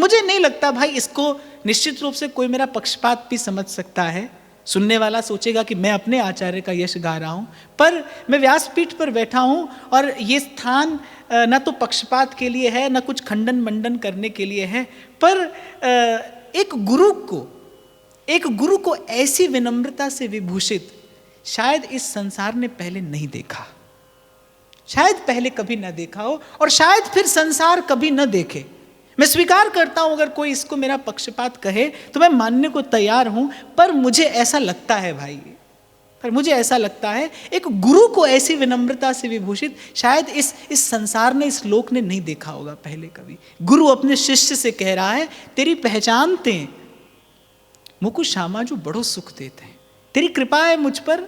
मुझे नहीं लगता भाई इसको निश्चित रूप से कोई मेरा पक्षपात भी समझ सकता है। सुनने वाला सोचेगा कि मैं अपने आचार्य का यश गा रहा हूँ, पर मैं व्यासपीठ पर बैठा हूँ और ये स्थान न तो पक्षपात के लिए है, न कुछ खंडन मंडन करने के लिए है, पर एक गुरु को ऐसी विनम्रता से विभूषित शायद इस संसार ने पहले नहीं देखा, शायद पहले कभी न देखा हो, और शायद फिर संसार कभी न देखे। मैं स्वीकार करता हूं अगर कोई इसको मेरा पक्षपात कहे तो मैं मानने को तैयार हूं, पर मुझे ऐसा लगता है भाई, पर मुझे ऐसा लगता है एक गुरु को ऐसी विनम्रता से विभूषित शायद इस संसार ने, इस लोक ने नहीं देखा होगा पहले कभी। गुरु अपने शिष्य से कह रहा है, तेरी पहचानते मुकु श्यामा जो बड़ो सुख देते हैं, तेरी कृपा है मुझ पर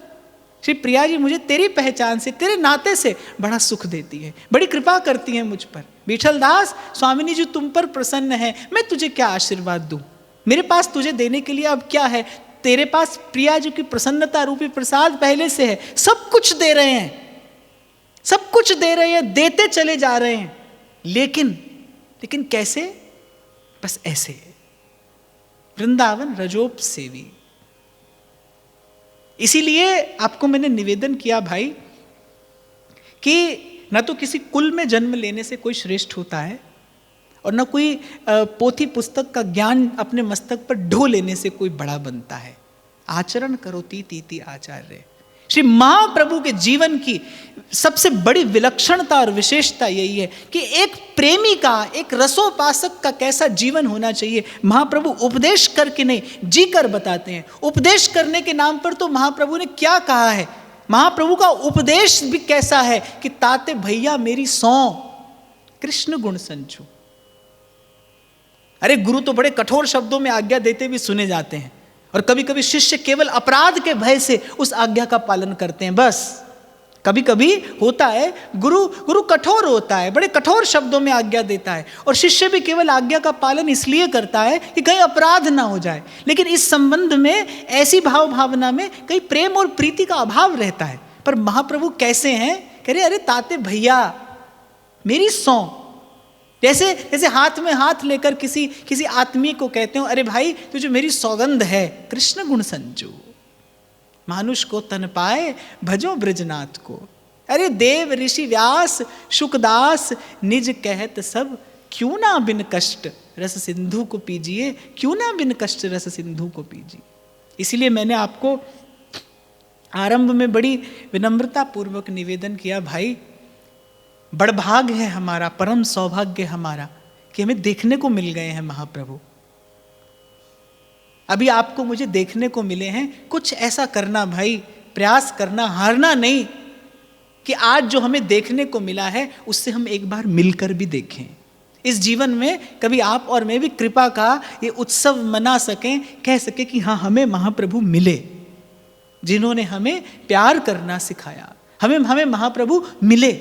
श्री प्रिया जी, मुझे तेरी पहचान से, तेरे नाते से बड़ा सुख देती है, बड़ी कृपा करती है मुझ पर। विठल दास स्वामिनी जी तुम पर प्रसन्न है, मैं तुझे क्या आशीर्वाद दूं, मेरे पास तुझे देने के लिए अब क्या है, तेरे पास प्रिया जी की प्रसन्नता रूपी प्रसाद पहले से है, सब कुछ दे रहे हैं, सब कुछ दे रहे हैं, देते चले जा रहे हैं, लेकिन कैसे? बस ऐसे, वृंदावन रजोप सेवी। इसीलिए आपको मैंने निवेदन किया भाई कि न तो किसी कुल में जन्म लेने से कोई श्रेष्ठ होता है, और न कोई पोथी पुस्तक का ज्ञान अपने मस्तक पर ढो लेने से कोई बड़ा बनता है। आचरण करो तीति आचार्य। श्री महाप्रभु के जीवन की सबसे बड़ी विलक्षणता और विशेषता यही है कि एक प्रेमी का, एक रसोपासक का कैसा जीवन होना चाहिए, महाप्रभु उपदेश करके नहीं, जी कर बताते हैं। उपदेश करने के नाम पर तो महाप्रभु ने क्या कहा है, महाप्रभु का उपदेश भी कैसा है कि ताते भैया मेरी सौ कृष्ण गुण संचू। अरे गुरु तो बड़े कठोर शब्दों में आज्ञा देते भी सुने जाते हैं, और कभी कभी शिष्य केवल अपराध के भय से उस आज्ञा का पालन करते हैं। बस कभी कभी होता है गुरु कठोर होता है, बड़े कठोर शब्दों में आज्ञा देता है, और शिष्य भी केवल आज्ञा का पालन इसलिए करता है कि कहीं अपराध ना हो जाए। लेकिन इस संबंध में, ऐसी भाव भावना में कहीं प्रेम और प्रीति का अभाव रहता है। पर महाप्रभु कैसे हैं, कह रहे अरे ताते भैया मेरी सौ, जैसे हाथ में हाथ लेकर किसी आत्मीय को कहते हो, अरे भाई तुझे मेरी सौगंध है, कृष्ण गुण संजू। मानुष को तन पाए भजो ब्रजनाथ को। अरे देव ऋषि व्यास शुकदास निज कहत सब, क्यों ना बिन कष्ट रस सिंधु को पीजिए, क्यों ना बिन कष्ट रस सिंधु को पीजिए। इसीलिए मैंने आपको आरंभ में बड़ी विनम्रता पूर्वक निवेदन किया, भाई बड़भाग है हमारा, परम सौभाग्य हमारा कि हमें देखने को मिल गए हैं महाप्रभु। अभी आपको मुझे देखने को मिले हैं, कुछ ऐसा करना भाई, प्रयास करना, हारना नहीं, कि आज जो हमें देखने को मिला है उससे हम एक बार मिलकर भी देखें। इस जीवन में कभी आप और मैं भी कृपा का ये उत्सव मना सकें, कह सकें कि हाँ हमें महाप्रभु मिले, जिन्होंने हमें प्यार करना सिखाया, हमें महाप्रभु मिले।